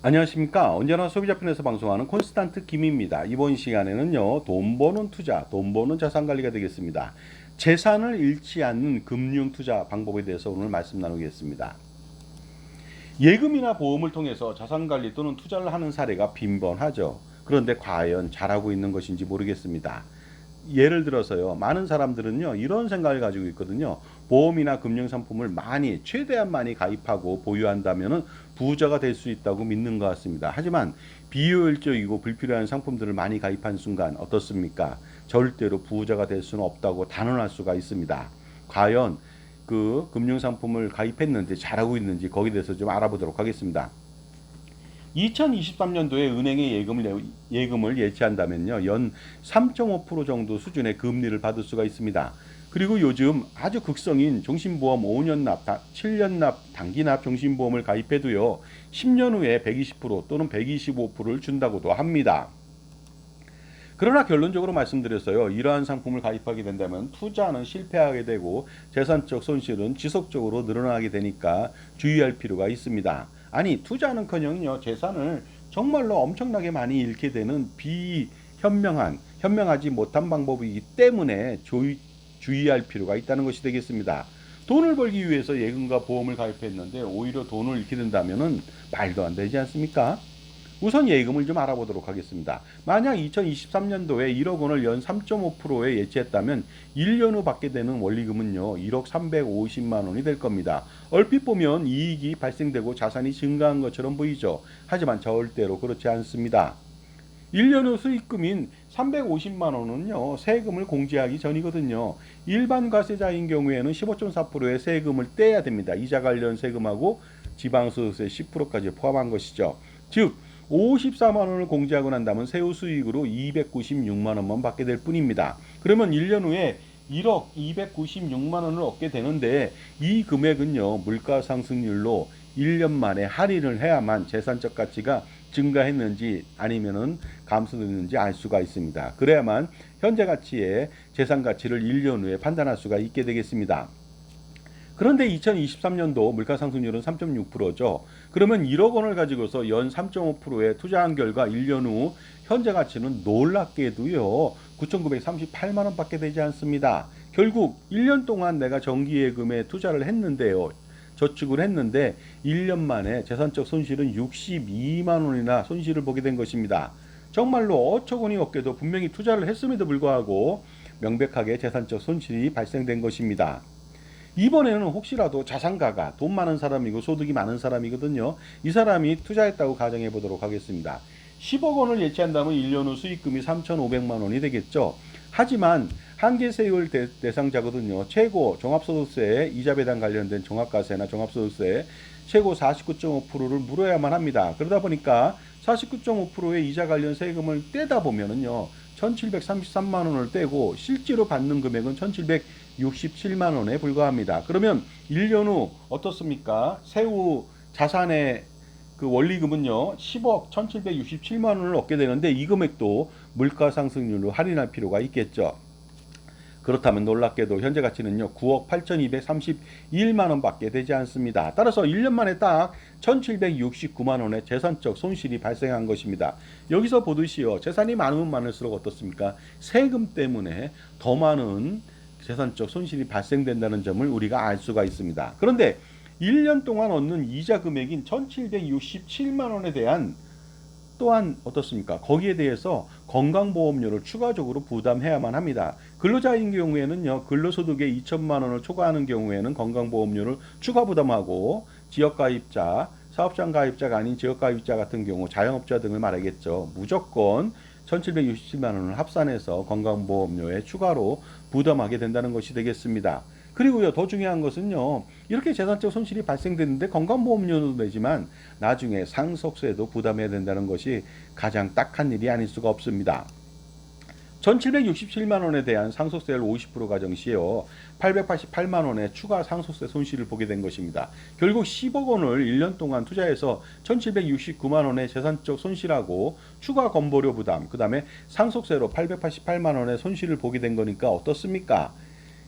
안녕하십니까. 언제나 소비자편에서 방송하는 콘스탄트 김입니다. 이번 시간에는요, 돈 버는 투자, 돈 버는 자산 관리가 되겠습니다. 재산을 잃지 않는 금융 투자 방법에 대해서 오늘 말씀 나누겠습니다. 예금이나 보험을 통해서 자산 관리 또는 투자를 하는 사례가 빈번하죠. 그런데 과연 잘하고 있는 것인지 모르겠습니다. 예를 들어서요, 많은 사람들은요, 이런 생각을 가지고 있거든요. 보험이나 금융상품을 최대한 많이 가입하고 보유한다면 부자가 될 수 있다고 믿는 것 같습니다. 하지만 비효율적이고 불필요한 상품들을 많이 가입한 순간 어떻습니까? 절대로 부자가 될 수는 없다고 단언할 수가 있습니다. 과연 그 금융상품을 가입했는지 잘하고 있는지 거기에 대해서 좀 알아보도록 하겠습니다. 2023년도에 은행에 예금을 예치한다면요, 연 3.5% 정도 수준의 금리를 받을 수가 있습니다. 그리고 요즘 아주 극성인 종신보험 5년 납, 7년 납, 단기 납 종신보험을 가입해도요, 10년 후에 120% 또는 125%를 준다고도 합니다. 그러나 결론적으로 말씀드렸어요. 이러한 상품을 가입하게 된다면 투자는 실패하게 되고 재산적 손실은 지속적으로 늘어나게 되니까 주의할 필요가 있습니다. 아니, 투자는커녕요, 재산을 정말로 엄청나게 많이 잃게 되는 현명하지 못한 방법이기 때문에 주의할 필요가 있다는 것이 되겠습니다. 돈을 벌기 위해서 예금과 보험을 가입했는데 오히려 돈을 잃게 된다면 말도 안 되지 않습니까? 우선 예금을 좀 알아보도록 하겠습니다. 만약 2023년도에 1억 원을 연 3.5%에 예치했다면 1년 후 받게 되는 원리금은요, 1억 350만 원이 될 겁니다. 얼핏 보면 이익이 발생되고 자산이 증가한 것처럼 보이죠. 하지만 절대로 그렇지 않습니다. 1년 후 수익금인 350만 원은요, 세금을 공제하기 전이거든요. 일반 과세자인 경우에는 15.4%의 세금을 떼야 됩니다. 이자 관련 세금하고 지방소득세 10%까지 포함한 것이죠. 즉 54만 원을 공제하고 난다면 세후 수익으로 296만 원만 받게 될 뿐입니다. 그러면 1년 후에 1억 296만 원을 얻게 되는데 이 금액은요, 물가 상승률로 1년 만에 할인을 해야만 재산적 가치가 증가했는지 아니면은 감소됐는지 알 수가 있습니다. 그래야만 현재 가치의 재산 가치를 1년 후에 판단할 수가 있게 되겠습니다. 그런데 2023년도 물가 상승률은 3.6%죠. 그러면 1억 원을 가지고서 연 3.5%에 투자한 결과 1년 후 현재 가치는 놀랍게도요, 9,938만 원 받게 되지 않습니다. 결국 1년 동안 내가 정기예금에 투자를 했는데요, 저축을 했는데 1년 만에 재산적 손실은 62만 원이나 손실을 보게 된 것입니다. 정말로 어처구니 없게도 분명히 투자를 했음에도 불구하고 명백하게 재산적 손실이 발생된 것입니다. 이번에는 혹시라도 자산가가 돈 많은 사람이고 소득이 많은 사람이거든요. 이 사람이 투자했다고 가정해 보도록 하겠습니다. 10억 원을 예치한다면 1년 후 수익금이 3,500만 원이 되겠죠. 하지만 한계세율 대상자거든요. 최고 종합소득세에 이자 배당 관련된 종합과세나 종합소득세 최고 49.5%를 물어야만 합니다. 그러다 보니까 49.5%의 이자 관련 세금을 떼다 보면은요, 1,733만 원을 떼고 실제로 받는 금액은 1,767만 원에 불과합니다. 그러면 1년 후 어떻습니까? 세후 자산의 그 원리금은요, 10억 1,767만 원을 얻게 되는데 이 금액도 물가 상승률로 할인할 필요가 있겠죠. 그렇다면 놀랍게도 현재 가치는요, 9억 8,231만 원밖에 되지 않습니다. 따라서 1년 만에 딱 1,769만 원의 재산적 손실이 발생한 것입니다. 여기서 보듯이요, 재산이 많으면 많을수록 어떻습니까? 세금 때문에 더 많은 재산적 손실이 발생된다는 점을 우리가 알 수가 있습니다. 그런데 1년 동안 얻는 이자 금액인 1,767만 원에 대한 또한 어떻습니까? 거기에 대해서 건강보험료를 추가적으로 부담해야만 합니다. 근로자인 경우에는요, 근로소득에 2천만 원을 초과하는 경우에는 건강보험료를 추가 부담하고, 지역가입자, 사업장 가입자가 아닌 지역가입자 같은 경우 자영업자 등을 말하겠죠. 무조건 1,767만 원을 합산해서 건강보험료에 추가로 부담하게 된다는 것이 되겠습니다. 그리고요, 더 중요한 것은요, 이렇게 재산적 손실이 발생됐는데 건강보험료도 내지만 나중에 상속세도 부담해야 된다는 것이 가장 딱한 일이 아닐 수가 없습니다. 1,767만 원에 대한 상속세를 50% 가정 시에요, 888만 원의 추가 상속세 손실을 보게 된 것입니다. 결국 10억 원을 1년 동안 투자해서 1,769만 원의 재산적 손실하고 추가 건보료 부담, 그 다음에 상속세로 888만 원의 손실을 보게 된 거니까 어떻습니까?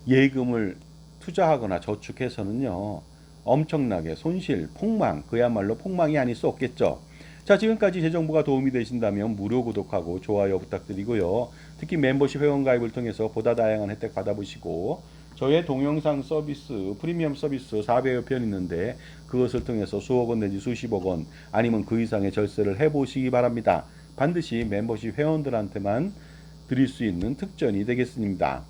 예금을 투자하거나 저축해서는요, 엄청나게 손실, 폭망, 그야말로 폭망이 아닐 수 없겠죠. 자, 지금까지 제 정보가 도움이 되신다면 무료 구독하고 좋아요 부탁드리고요. 특히 멤버십 회원 가입을 통해서 보다 다양한 혜택 받아보시고 저의 동영상 서비스, 프리미엄 서비스 4배의 편 있는데 그것을 통해서 수억 원 내지 수십억 원 아니면 그 이상의 절세를 해보시기 바랍니다. 반드시 멤버십 회원들한테만 드릴 수 있는 특전이 되겠습니다.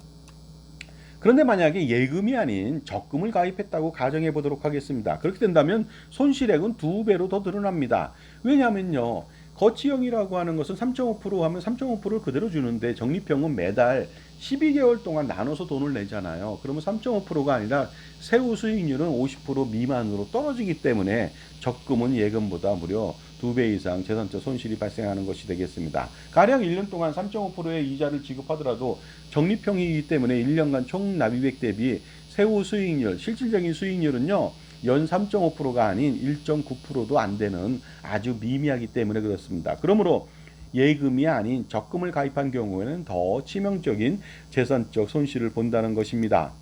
그런데 만약에 예금이 아닌 적금을 가입했다고 가정해 보도록 하겠습니다. 그렇게 된다면 손실액은 2배로 더 늘어납니다. 왜냐하면요, 거치형이라고 하는 것은 3.5% 하면 3.5%를 그대로 주는데 적립형은 매달 12개월 동안 나눠서 돈을 내잖아요. 그러면 3.5%가 아니라 세후 수익률은 50% 미만으로 떨어지기 때문에 적금은 예금보다 무려 2배 이상 재산적 손실이 발생하는 것이 되겠습니다. 가령 1년 동안 3.5%의 이자를 지급하더라도 적립형이기 때문에 1년간 총 납입액 대비 세후 수익률, 실질적인 수익률은요, 연 3.5%가 아닌 1.9%도 안 되는 아주 미미하기 때문에 그렇습니다. 그러므로 예금이 아닌 적금을 가입한 경우에는 더 치명적인 재산적 손실을 본다는 것입니다.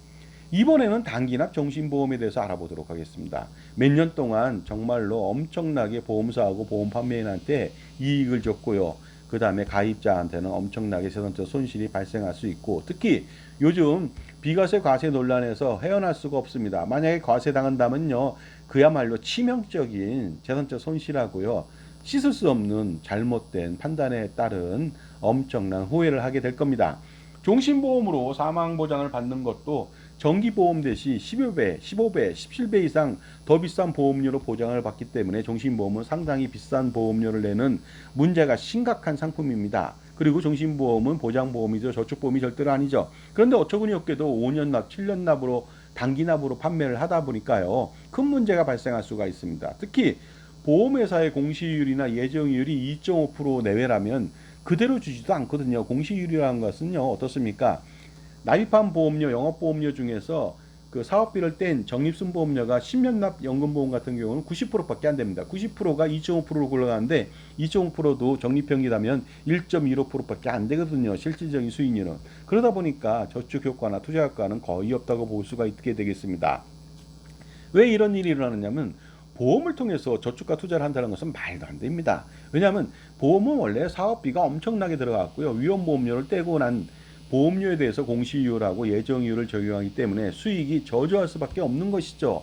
이번에는 단기납 정신보험에 대해서 알아보도록 하겠습니다. 몇 년 동안 정말로 엄청나게 보험사하고 보험 판매인한테 이익을 줬고요. 그 다음에 가입자한테는 엄청나게 재산적 손실이 발생할 수 있고, 특히 요즘 비과세 과세 논란에서 헤어날 수가 없습니다. 만약에 과세당한다면요, 그야말로 치명적인 재산적 손실하고요, 씻을 수 없는 잘못된 판단에 따른 엄청난 후회를 하게 될 겁니다. 종신보험으로 사망보장을 받는 것도 정기보험 대시 10여 배, 15배, 17배 이상 더 비싼 보험료로 보장을 받기 때문에 종신보험은 상당히 비싼 보험료를 내는 문제가 심각한 상품입니다. 그리고 종신보험은 보장보험이죠. 저축보험이 절대로 아니죠. 그런데 어처구니 없게도 5년 납, 7년 납으로 단기납으로 판매를 하다 보니까요, 큰 문제가 발생할 수가 있습니다. 특히 보험회사의 공시율이나 예정률이 2.5% 내외라면 그대로 주지도 않거든요. 공시율이라는 것은요, 어떻습니까? 납입한 보험료, 영업보험료 중에서 그 사업비를 뗀 적립순보험료가 10년 납 연금보험 같은 경우는 90%밖에 안 됩니다. 90%가 2.5%로 굴러가는데 2.5%도 적립형이라면 1.15%밖에 안 되거든요. 실질적인 수익률은. 그러다 보니까 저축 효과나 투자 효과는 거의 없다고 볼 수가 있게 되겠습니다. 왜 이런 일이 일어나느냐면 보험을 통해서 저축과 투자를 한다는 것은 말도 안 됩니다. 왜냐하면 보험은 원래 사업비가 엄청나게 들어갔고요. 위험보험료를 떼고 난 보험료에 대해서 공시이율하고 예정이율을 적용하기 때문에 수익이 저조할 수밖에 없는 것이죠.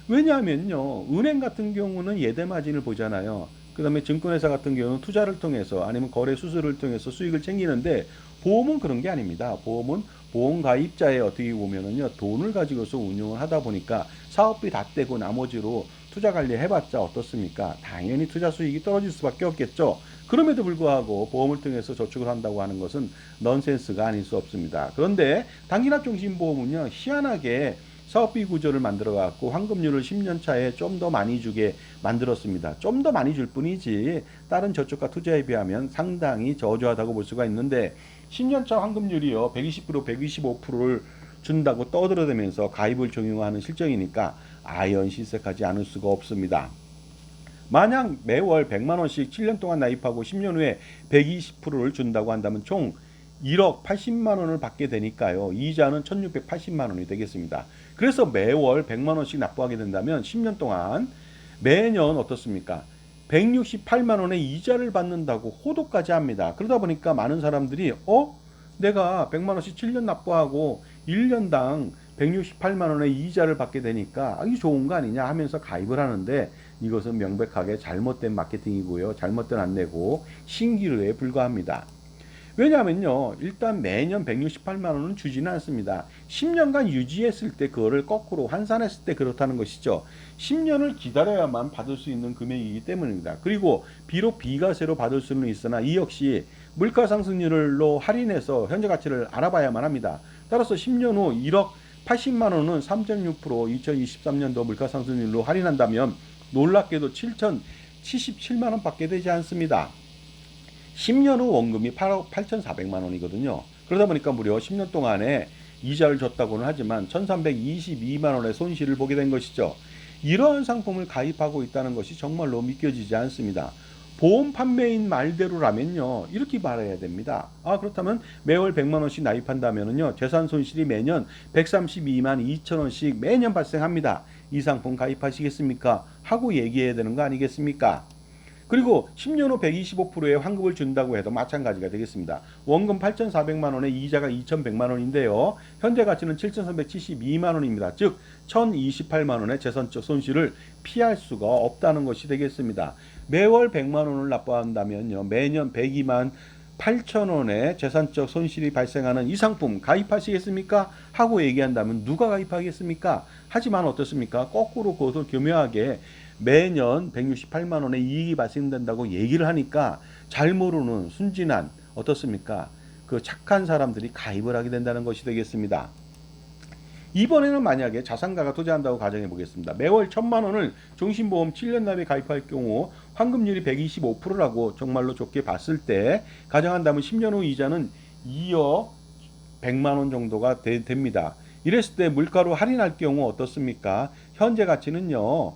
왜냐하면요, 은행 같은 경우는 예대 마진을 보잖아요. 그 다음에 증권회사 같은 경우는 투자를 통해서 아니면 거래 수수료를 통해서 수익을 챙기는데 보험은 그런 게 아닙니다. 보험은 보험 가입자의 어떻게 보면은요, 돈을 가지고서 운용을 하다 보니까 사업비 다 떼고 나머지로 투자 관리 해봤자 어떻습니까? 당연히 투자 수익이 떨어질 수밖에 없겠죠. 그럼에도 불구하고 보험을 통해서 저축을 한다고 하는 것은 넌센스가 아닐 수 없습니다. 그런데 단기납종신보험은요, 희한하게 사업비 구조를 만들어 갖고 환급률을 10년 차에 좀 더 많이 주게 만들었습니다. 좀 더 많이 줄 뿐이지 다른 저축과 투자에 비하면 상당히 저조하다고 볼 수가 있는데 10년 차 환급률이요, 120%, 125%를 준다고 떠들어대면서 가입을 종용하는 실정이니까 아연실색하지 않을 수가 없습니다. 만약 매월 100만 원씩 7년 동안 납입하고 10년 후에 120%를 준다고 한다면 총 1억 80만 원을 받게 되니까요. 이자는 1680만 원이 되겠습니다. 그래서 매월 100만 원씩 납부하게 된다면 10년 동안 매년 어떻습니까? 168만 원의 이자를 받는다고 호도까지 합니다. 그러다 보니까 많은 사람들이 내가 100만 원씩 7년 납부하고 1년당 168만 원의 이자를 받게 되니까 이게 좋은 거 아니냐 하면서 가입을 하는데 이것은 명백하게 잘못된 마케팅이고요. 잘못된 안내고 신기루에 불과합니다. 왜냐하면요, 일단 매년 168만 원은 주지는 않습니다. 10년간 유지했을 때 그거를 거꾸로 환산했을 때 그렇다는 것이죠. 10년을 기다려야만 받을 수 있는 금액이기 때문입니다. 그리고 비록 비과세로 받을 수는 있으나 이 역시 물가 상승률로 할인해서 현재 가치를 알아봐야만 합니다. 따라서 10년 후 1억 80만 원은 3.6% 2023년도 물가 상승률로 할인한다면 놀랍게도 7,077만 원 받게 되지 않습니다. 10년 후 원금이 8억 8,400만 원이거든요. 그러다 보니까 무려 10년 동안에 이자를 줬다고는 하지만 1,322만 원의 손실을 보게 된 것이죠. 이러한 상품을 가입하고 있다는 것이 정말로 믿겨지지 않습니다. 보험 판매인 말대로라면요, 이렇게 말해야 됩니다. 그렇다면 매월 100만 원씩 납입한다면요, 재산 손실이 매년 132만 2천 원씩 매년 발생합니다. 이 상품 가입하시겠습니까? 하고 얘기해야 되는 거 아니겠습니까? 그리고 10년 후 125%의 환급을 준다고 해도 마찬가지가 되겠습니다. 원금 8,400만 원에 이자가 2,100만 원인데요. 현재 가치는 7,372만 원입니다. 즉 1,028만 원의 재산적 손실을 피할 수가 없다는 것이 되겠습니다. 매월 100만 원을 납부한다면요. 매년 102만 8천 원의 재산적 손실이 발생하는 이 상품 가입하시겠습니까? 하고 얘기한다면 누가 가입하겠습니까? 하지만 어떻습니까? 거꾸로 그것을 교묘하게 매년 168만 원의 이익이 발생된다고 얘기를 하니까 잘 모르는 순진한 어떻습니까? 그 착한 사람들이 가입을 하게 된다는 것이 되겠습니다. 이번에는 만약에 자산가가 투자한다고 가정해 보겠습니다. 매월 1,000만 원을 종신보험 7년 납에 가입할 경우 환급률이 125%라고 정말로 좋게 봤을 때 가정한다면 10년 후 이자는 2억 100만 원 정도가 됩니다. 이랬을 때 물가로 할인할 경우 어떻습니까? 현재 가치는요.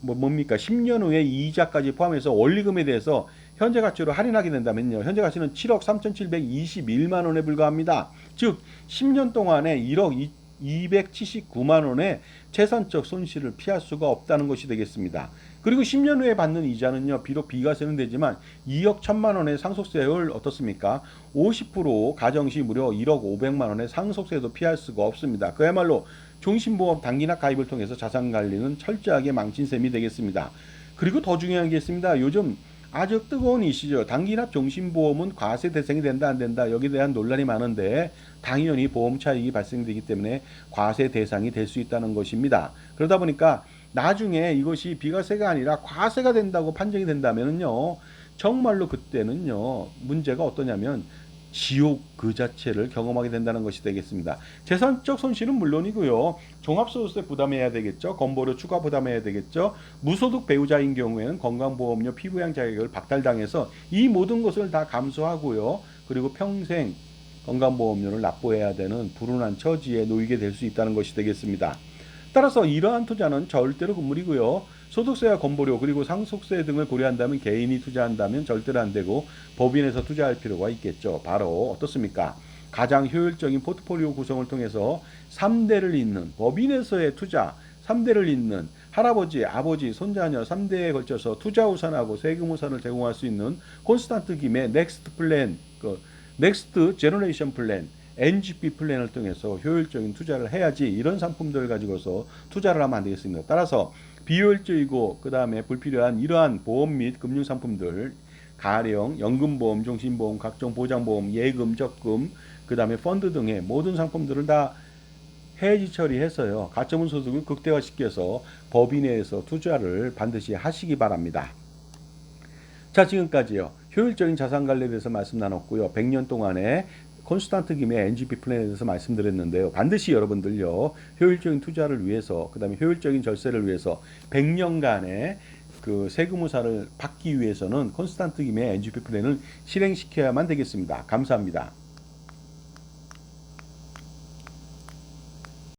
뭡니까? 10년 후에 이자까지 포함해서 원리금에 대해서 현재 가치로 할인하게 된다면요. 현재 가치는 7억 3,721만 원에 불과합니다. 즉 10년 동안에 1억 279만 원의 재산적 손실을 피할 수가 없다는 것이 되겠습니다. 그리고 10년 후에 받는 이자는요. 비록 비과세는 되지만 2억 1천만 원의 상속세율 어떻습니까? 50% 가정시 무려 1억 500만 원의 상속세도 피할 수가 없습니다. 그야말로 종신보험 단기납 가입을 통해서 자산관리는 철저하게 망친 셈이 되겠습니다. 그리고 더 중요한 게 있습니다. 요즘 아주 뜨거운 이슈죠. 단기납 종신보험은 과세 대상이 된다 안 된다 여기에 대한 논란이 많은데 당연히 보험 차익이 발생되기 때문에 과세 대상이 될 수 있다는 것입니다. 그러다 보니까 나중에 이것이 비과세가 아니라 과세가 된다고 판정이 된다면요 정말로 그때는요 문제가 어떠냐면 지옥 그 자체를 경험하게 된다는 것이 되겠습니다. 재산적 손실은 물론이고요. 종합소득세 부담해야 되겠죠. 건보료 추가 부담해야 되겠죠. 무소득 배우자인 경우에는 건강보험료 피부양 자격을 박탈당해서 이 모든 것을 다 감수하고요. 그리고 평생 건강보험료를 납부해야 되는 불운한 처지에 놓이게 될 수 있다는 것이 되겠습니다. 따라서 이러한 투자는 절대로 금물이고요. 소득세와 건보료 그리고 상속세 등을 고려한다면 개인이 투자한다면 절대로 안 되고 법인에서 투자할 필요가 있겠죠. 바로 어떻습니까? 가장 효율적인 포트폴리오 구성을 통해서 3대를 잇는 법인에서의 투자 3대를 잇는 할아버지, 아버지, 손자녀 3대에 걸쳐서 투자 우산하고 세금 우산을 제공할 수 있는 콘스탄트 김의 넥스트 플랜, 넥스트 제너레이션 플랜 NGP 플랜을 통해서 효율적인 투자를 해야지 이런 상품들을 가지고서 투자를 하면 안 되겠습니다. 따라서 비효율적이고 그 다음에 불필요한 이러한 보험 및 금융상품들 가령 연금보험, 종신보험, 각종 보장보험, 예금, 적금 그 다음에 펀드 등의 모든 상품들을 다 해지 처리해서요. 가처분 소득을 극대화시켜서 법인 내에서 투자를 반드시 하시기 바랍니다. 자 지금까지요. 효율적인 자산관리에 대해서 말씀 나눴고요. 100년 동안에 콘스탄트 김의 NGP 플랜에 대해서 말씀드렸는데요. 반드시 여러분들요. 효율적인 투자를 위해서 그 다음에 효율적인 절세를 위해서 100년간의 그 세금 우산을 받기 위해서는 콘스탄트 김의 NGP 플랜을 실행시켜야만 되겠습니다. 감사합니다.